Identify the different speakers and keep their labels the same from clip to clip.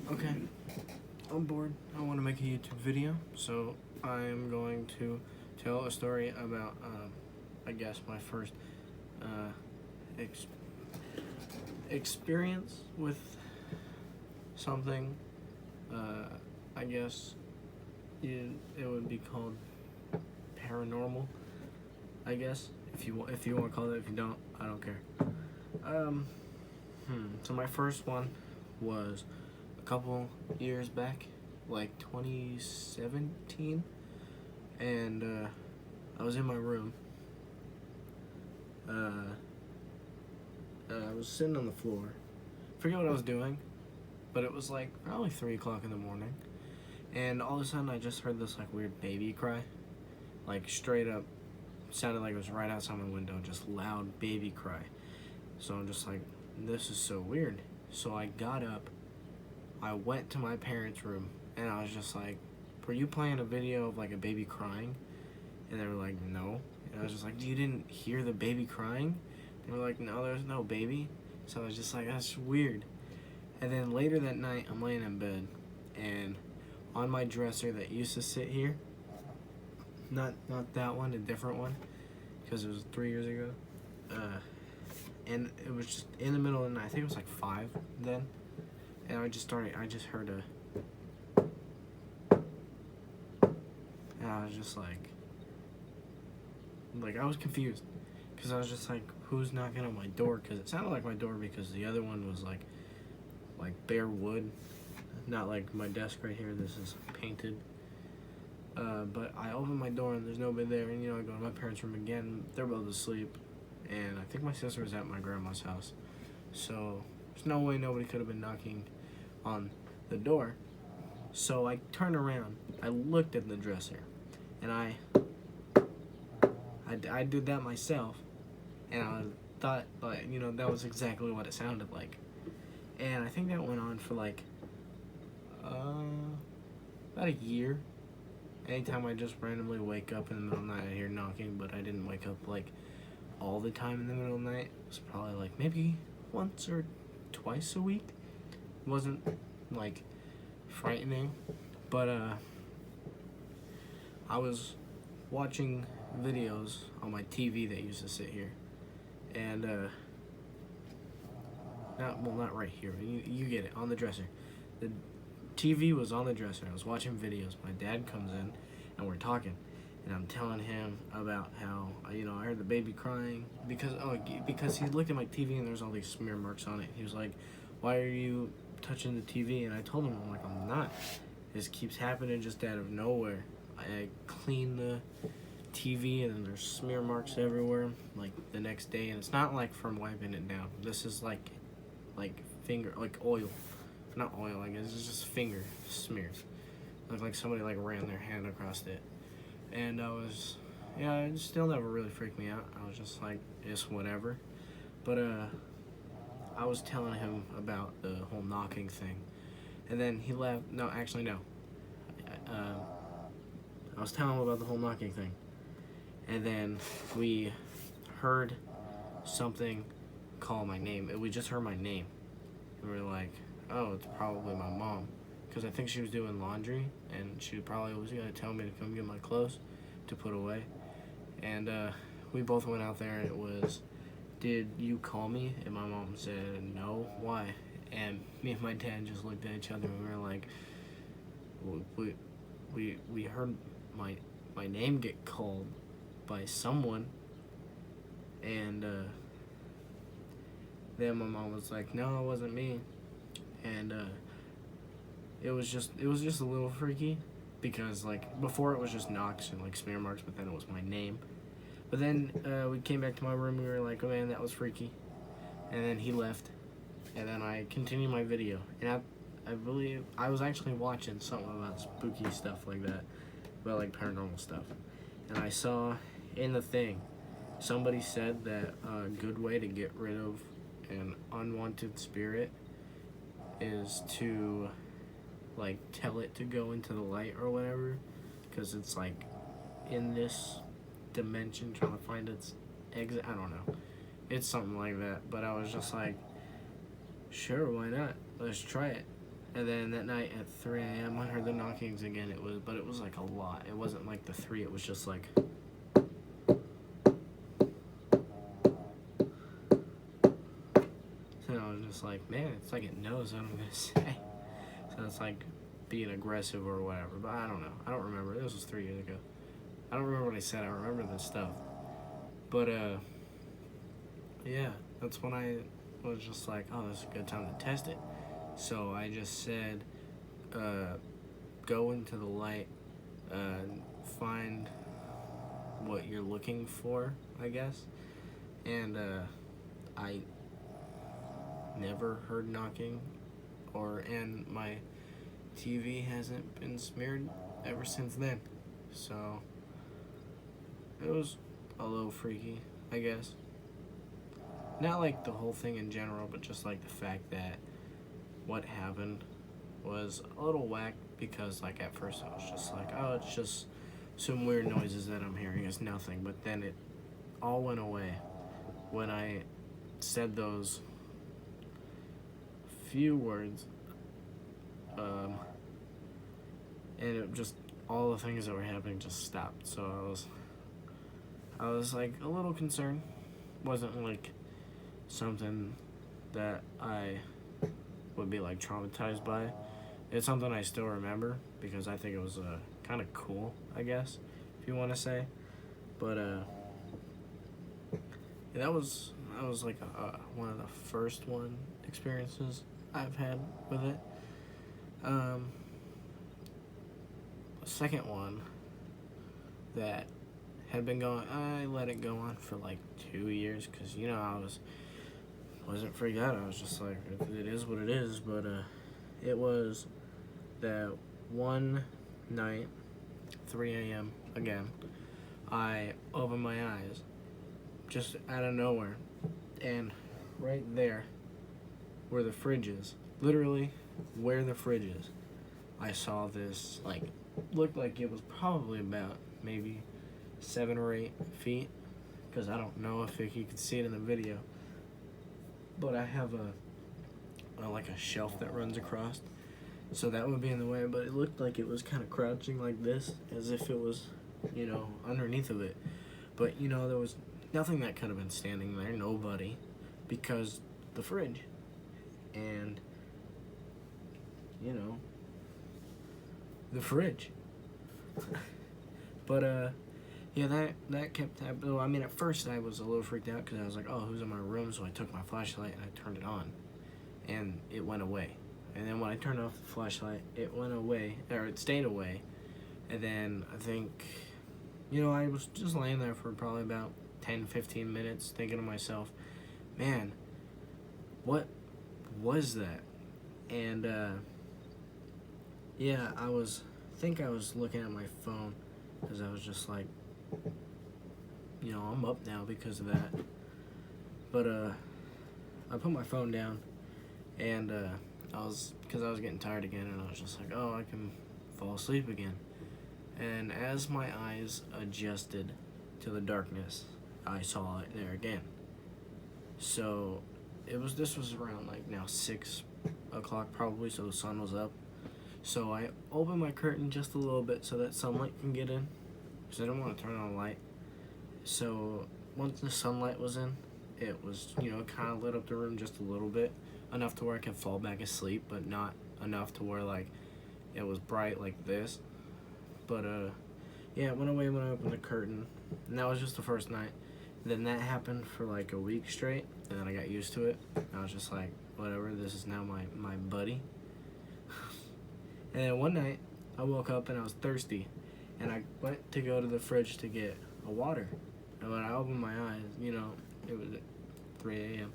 Speaker 1: Okay, I'm bored. I want to make a YouTube video, so I'm going to tell a story about, I guess, my first uh, ex- experience with something. I guess it would be called paranormal. I guess if you want to call it. If you don't, I don't care. Um, So my first one was a couple years back, like 2017, and I was in my room. I was sitting on the floor. Forget what I was doing, but it was like probably 3 o'clock in the morning, and all of a sudden I just heard this like weird baby cry, like straight up, sounded like it was right outside my window, just loud baby cry. So I'm just like, this is so weird. So I got up, I went to my parents' room, and I was just like, were you playing a video of like a baby crying? And they were like, no. And I was just like, you didn't hear the baby crying? They were like, no, there's no baby. So I was just like, that's weird. And then later that night, I'm laying in bed, and on my dresser that used to sit here, not that one, a different one, because it was 3 years ago, and it was just in the middle of the night. I think it was like 5 then, and I just heard and I was just like I was confused, because I was just like, who's knocking on my door? Because it sounded like my door, because the other one was like bare wood, not like my desk right here. This is painted. But I opened my door and there's nobody there, and I go to my parents' room again. They're both asleep, and I think my sister was at my grandma's house, so there's no way nobody could have been knocking on the door. So I turned around, I looked at the dresser, and I did that myself, and I thought, like, that was exactly what it sounded like. And I think that went on for like about a year. Anytime I just randomly wake up in the middle of the night, I hear knocking, but I didn't wake up like all the time in the middle of the night. It was probably like maybe once or twice a week. It wasn't like frightening, but I was watching videos on my TV that used to sit here, and not right here. You get it, on the dresser. The TV was on the dresser. I was watching videos. My dad comes in, and we're talking, and I'm telling him about how I heard the baby crying, because he looked at my TV and there's all these smear marks on it. He was like, "Why are you touching the TV?" And I told him, I'm like, "I'm not. This keeps happening just out of nowhere. I clean the TV and then there's smear marks everywhere, like the next day, and it's not like from wiping it down. This is like finger, like oil." Not oil, I guess, it's just finger smears. Look like somebody like ran their hand across it. And it still never really freaked me out. I was just like, it's whatever. But I was telling him about the whole knocking thing, and then he left. No, actually no. I was telling him about the whole knocking thing, and then we heard something call my name. We just heard my name, and we were like, oh, it's probably my mom, because I think she was doing laundry, and she probably was going to tell me to come get my clothes to put away. And we both went out there, and it was, "Did you call me?" And my mom said, "No, why?" And me and my dad just looked at each other, and we were like, we heard my name get called by someone. And then my mom was like, "No, it wasn't me." And it was just a little freaky, because like before it was just knocks and like smear marks, but then it was my name. But then we came back to my room, we were like, oh man, that was freaky. And then he left, and then I continued my video, and I believe I was actually watching something about spooky stuff like that, about like paranormal stuff, and I saw in the thing somebody said that a good way to get rid of an unwanted spirit is to like tell it to go into the light or whatever, because it's like in this dimension trying to find its exit. I don't know, it's something like that. But I was just like, sure, why not, let's try it. And then that night at 3 a.m. I heard the knockings again. But it was like a lot. It wasn't like the 3. It was just like. So I was just like, man, it's like it knows what I'm gonna say. So it's like being aggressive or whatever. But I don't know. I don't remember. This was 3 years ago. I don't remember what I said. I remember the stuff. But yeah, that's when I was just like, oh, this is a good time to test it. So I just said, go into the light, find what you're looking for, I guess. And I never heard knocking, and my TV hasn't been smeared ever since then. So it was a little freaky, I guess. Not like the whole thing in general, but just like the fact that what happened was a little whack, because like at first I was just like, oh, it's just some weird noises that I'm hearing, it's nothing. But then it all went away when I said those few words, and it just, all the things that were happening just stopped. So I was like a little concerned. Wasn't like something that I would be like traumatized by. It's something I still remember because I think it was kind of cool, I guess, if you want to say. But yeah, that was like one of the first experiences I've had with it. The second one that had been going, I let it go on for like 2 years because, you know, I wasn't freaked out. I was just like, it is what it is. But it was that one night, 3 a.m. again, I opened my eyes just out of nowhere, and right there where the fridge is, literally where the fridge is, I saw this, like, looked like it was probably about maybe 7 or 8 feet, because I don't know if you could see it in the video, but I have like a shelf that runs across, so that would be in the way. But it looked like it was kind of crouching like this, as if it was, you know, underneath of it. But, you know, there was nothing that could have been standing there, nobody, because the fridge. And, you know, the fridge. But yeah, that kept happening. Well, I mean, at first I was a little freaked out because I was like, oh, who's in my room? So I took my flashlight and I turned it on, and it went away. And then when I turned off the flashlight, it went away, or it stayed away. And then I think, you know, I was just laying there for probably about 10-15 minutes thinking to myself, man, what was that? And yeah, I think I was looking at my phone because I was just like, you know, I'm up now because of that. But I put my phone down, and because I was getting tired again, and I was just like, oh, I can fall asleep again. And as my eyes adjusted to the darkness, I saw it there again. So this was around like now 6 o'clock probably, so the sun was up. So I opened my curtain just a little bit so that sunlight can get in, because I didn't want to turn on a light. So once the sunlight was in, it was, you know, kind of lit up the room just a little bit, enough to where I could fall back asleep, but not enough to where like it was bright like this. But yeah, it went away when I opened the curtain, and that was just the first night. Then that happened for like a week straight, and then I got used to it. I was just like, whatever, this is now my buddy. And then one night, I woke up and I was thirsty, and I went to go to the fridge to get a water. And when I opened my eyes, you know, it was at 3 a.m.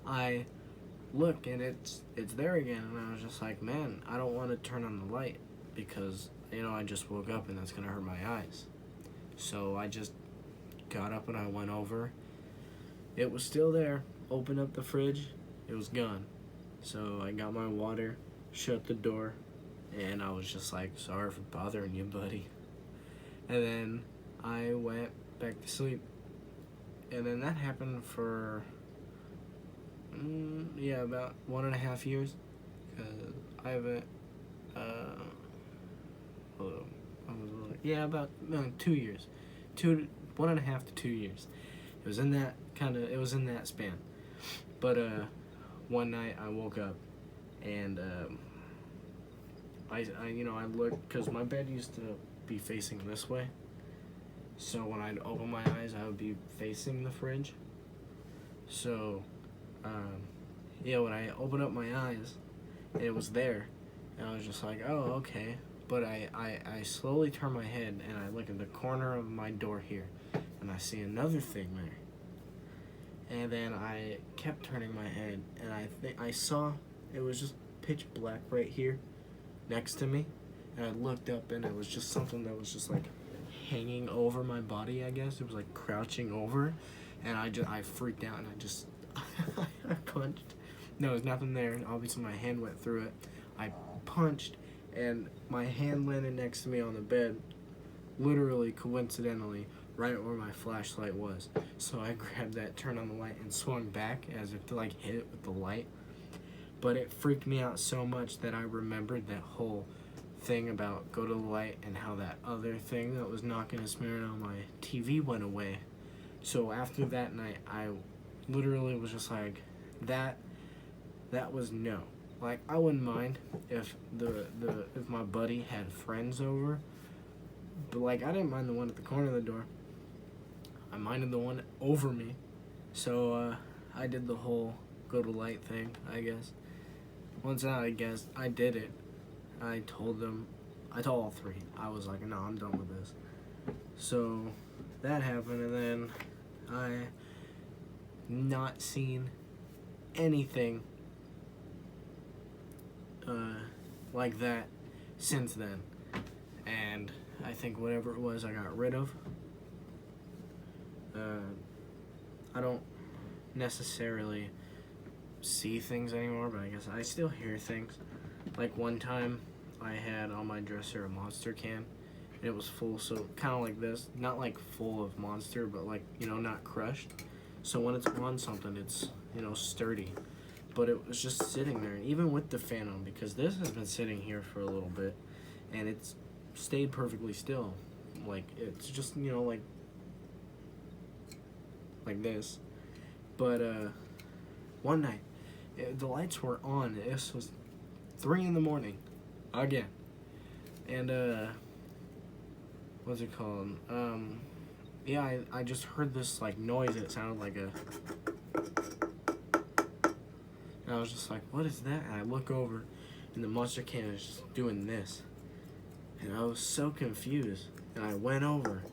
Speaker 1: I look, and it's there again, and I was just like, man, I don't want to turn on the light because, you know, I just woke up and that's gonna hurt my eyes. So I just got up and I went over. It was still there. Opened up the fridge, it was gone. So I got my water, shut the door, and I was just like, sorry for bothering you, buddy. And then I went back to sleep. And then that happened for, yeah, about 1.5 years. because I haven't. Hold on. Yeah, about 2 years, 1.5 to 2 years. It was in that It was in that span. But one night I woke up and I looked because my bed used to be facing this way. So when I'd open my eyes, I would be facing the fridge. So, when I opened up my eyes, it was there, and I was just like, oh, okay. But I slowly turn my head, and I look at the corner of my door here, and I see another thing there. And then I kept turning my head, and I saw it was just pitch black right here, next to me. And I looked up, and it was just something that was just like hanging over my body, I guess. It was like crouching over, and I freaked out, and I just I punched. No, there's nothing there. Obviously my hand went through it. I punched, and my hand landed next to me on the bed, literally coincidentally right where my flashlight was. So I grabbed that, turned on the light, and swung back as if to like hit it with the light. But it freaked me out so much that I remembered that whole thing about go to the light and how that other thing that was knocking and smearing on my TV went away. So after that night, I literally was just like, that was no. Like, I wouldn't mind if if my buddy had friends over, but like, I didn't mind the one at the corner of the door. I minded the one over me. So I did the whole go to light thing, I guess. Once I did it, I told all three. I was like, no, I'm done with this. So that happened, and then I not seen anything like that since then. And I think whatever it was I got rid of. I don't necessarily see things anymore, but I guess I still hear things. Like one time I had on my dresser a Monster can, and it was full, so kind of like this, not like full of Monster, but like, not crushed. So when it's on something, it's, sturdy. But it was just sitting there, even with the fan on, because this has been sitting here for a little bit, and it's stayed perfectly still. Like, it's just, like this. But one night, the lights were on. This was 3 in the morning, again. And what's it called? Yeah, I just heard this like noise. It sounded like a. And I was just like, what is that? And I look over, and the Monster can is just doing this. And I was so confused. And I went over,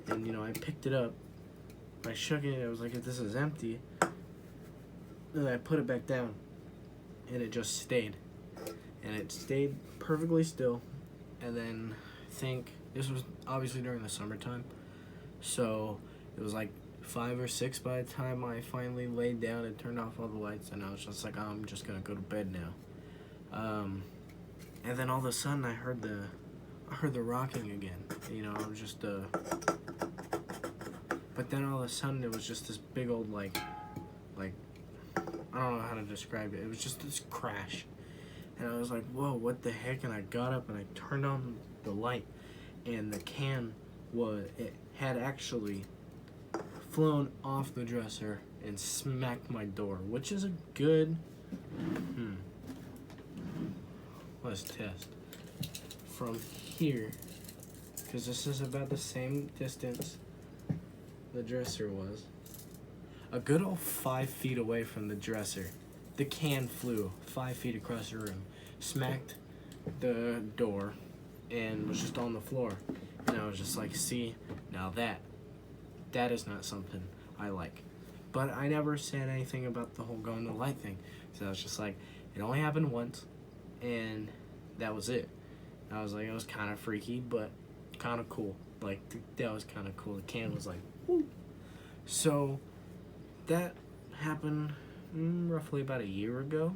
Speaker 1: and I picked it up. I shook it. I was like, this is empty. And I put it back down, and it just stayed. And it stayed perfectly still. And then I think this was obviously during the summertime, so it was like 5 or 6 by the time I finally laid down and turned off all the lights, and I was just like, I'm just gonna go to bed now. And then all of a sudden I heard the rocking again. I was just but then all of a sudden it was just this big old like I don't know how to describe it. It was just this crash. And I was like, whoa, what the heck? And I got up and I turned on the light, and the can had actually flown off the dresser and smacked my door, which is a good, let's test. From here, because this is about the same distance the dresser was, a good old 5 feet away from the dresser, the can flew 5 feet across the room, smacked the door, and was just on the floor. And I was just like, see, now that is not something I like. But I never said anything about the whole going to the light thing. So I was just like, it only happened once, and that was it. And I was like, it was kind of freaky, but kind of cool. Like, that was kind of cool. The can was like, woo. So that happened roughly about a year ago.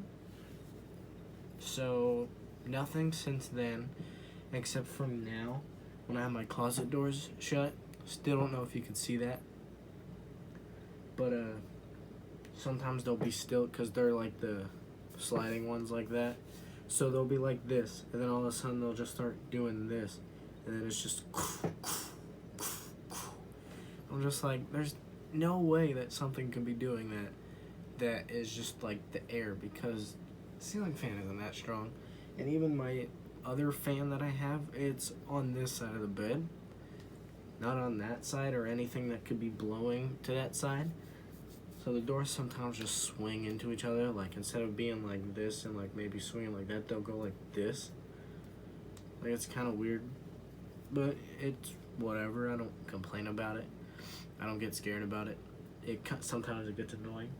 Speaker 1: So nothing since then, except from now, when I have my closet doors shut. Still don't know if you can see that, but sometimes they'll be still because they're like the sliding ones like that. So they'll be like this, and then all of a sudden they'll just start doing this, and then it's just. I'm just like, there's no way that something could be doing that. That is just like the air, because the ceiling fan isn't that strong, and even my other fan that I have, it's on this side of the bed, not on that side or anything that could be blowing to that side. So the doors sometimes just swing into each other. Like, instead of being like this and like maybe swinging like that, they'll go like this. Like, it's kind of weird, but it's whatever. I don't complain about it. I don't get scared about it. Sometimes it gets annoying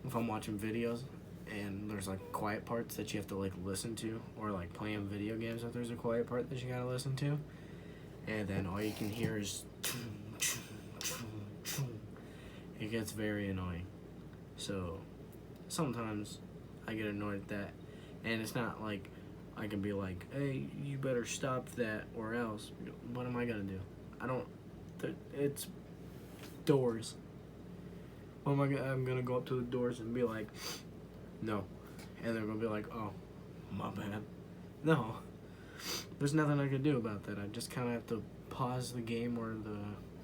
Speaker 1: if I'm watching videos and there's like quiet parts that you have to like listen to, or like playing video games if there's a quiet part that you gotta listen to, and then all you can hear is it gets very annoying. So sometimes I get annoyed at that, and it's not like I can be like, hey, you better stop that or else. What am I gonna do? I don't. It's doors. What am I gonna? I'm gonna go up to the doors and be like, no, and they're gonna be like, oh, my bad. No, there's nothing I can do about that. I just kind of have to pause the game or the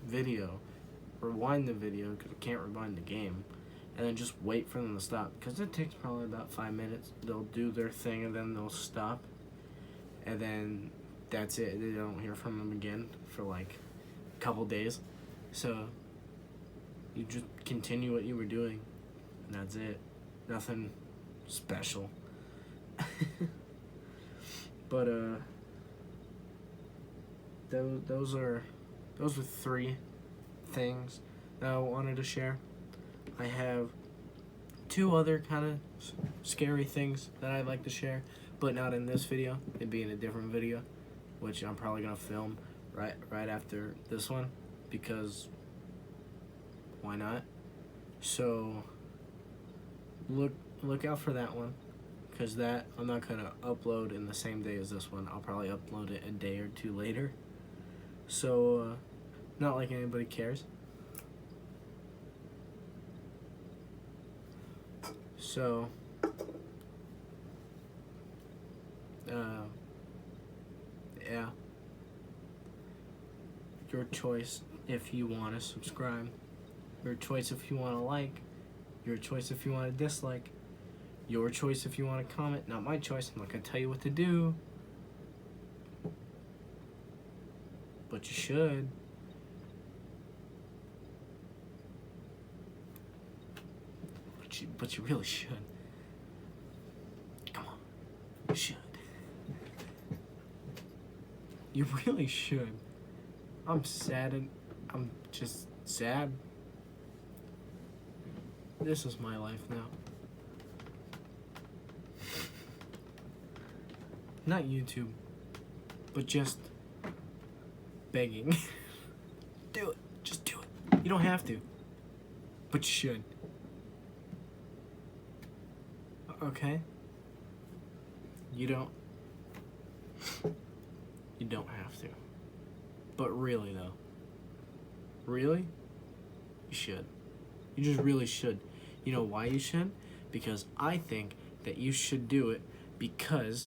Speaker 1: video, rewind the video because I can't rewind the game, and then just wait for them to stop, because it takes probably about 5 minutes. They'll do their thing and then they'll stop, and then that's it. They don't hear from them again for like a couple days. So you just continue what you were doing, and that's it. Nothing special. But those were 3 things that I wanted to share. I have 2 other kind of scary things that I'd like to share, but not in this video. It'd be in a different video, which I'm probably gonna film right after this one, because why not? So look out for that one, because that I'm not gonna upload in the same day as this one. I'll probably upload it a day or 2 later. So not like anybody cares. So yeah, your choice if you want to subscribe, your choice if you want to like, your choice if you want to dislike, your choice if you want to comment. Not my choice. I'm not gonna tell you what to do, but you should. But you really should. Come on, you should. You really should. I'm sad. I'm just sad. This is my life now. Not YouTube, but just begging. Do it. Just do it. You don't have to, but you should. Okay? You don't have to. But really though, really, you should. You just really should. You know why you should? Because I think that you should do it because